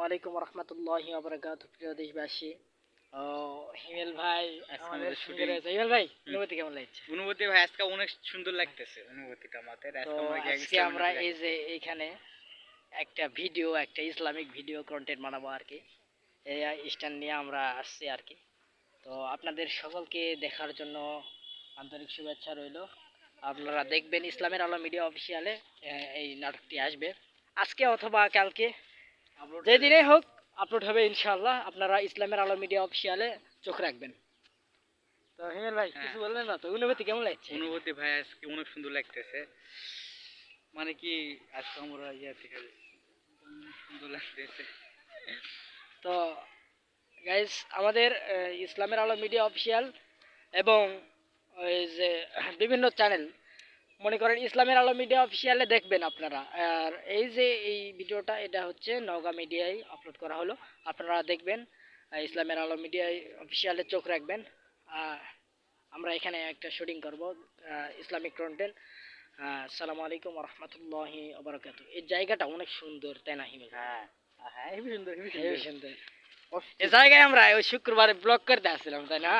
আলাইকুম রহমতুল্লাহি ওয়া বারাকাতুহু। প্রিয় দেশবাসী, হিমেল ভাই আমাদের সঙ্গে রয়েছে। হিমেল ভাই, অনুভূতি কেমন লাগছে? অনুভূতি ভাই আজকে অনেক সুন্দর লাগতেছে অনুভূতিটা আমাদের। আজকে আমরা এই যে এইখানে একটা ইসলামিক ভিডিও কন্টেন্ট বানাবো আর কি। এই স্ট্যান্ড নিয়ে আমরা আসছি আর কি। তো আপনাদের সকলকে দেখার জন্য আন্তরিক শুভেচ্ছা রইল। আপনারা দেখবেন ইসলামের আলো মিডিয়া অফিসিয়ালে এই নাটকটি আসবে আজকে অথবা কালকে, যেদিনেই হোক আপলোড হবে ইনশাআল্লাহ। আপনারা ইসলামের আলো মিডিয়া অফিসিয়ালে চোখ রাখবেন। তো হিমেল ভাই কিছু বললেন না তো, অনুভূতি কেমন লাগছে? অনুভূতি ভাই আজকে অনেক সুন্দর লাগতেছে, মানে কি আজকে আমরা থেকে সুন্দর লাগতেছে। তো গাইস, আমাদের ইসলামের আলো মিডিয়া অফিসিয়াল এবং ওই যে বিভিন্ন চ্যানেল, মনে করেন ইসলামের আলো মিডিয়া অফিসিয়ালে দেখবেন আপনারা। আর এই যে এই ভিডিওটা, এটা হচ্ছে নওগাঁ মিডিয়ায় আপলোড করা হলো, আপনারা দেখবেন। ইসলামের আলো মিডিয়ায় অফিসিয়ালে চোখ রাখবেন। আমরা এখানে একটা শুটিং করব ইসলামিক কন্টেন্ট। আসসালামু আলাইকুম রহমতুল্লাহি ওবারাকাতু। এই জায়গাটা অনেক সুন্দর, তাই না হিমেল? হ্যাঁ হ্যাঁ, হেবি সুন্দর হেবি হেবি সুন্দর। সুন্দর। এই জায়গায় আমরা ওই শুক্রবারে ব্লগ করতে আসছিলাম, তাই না?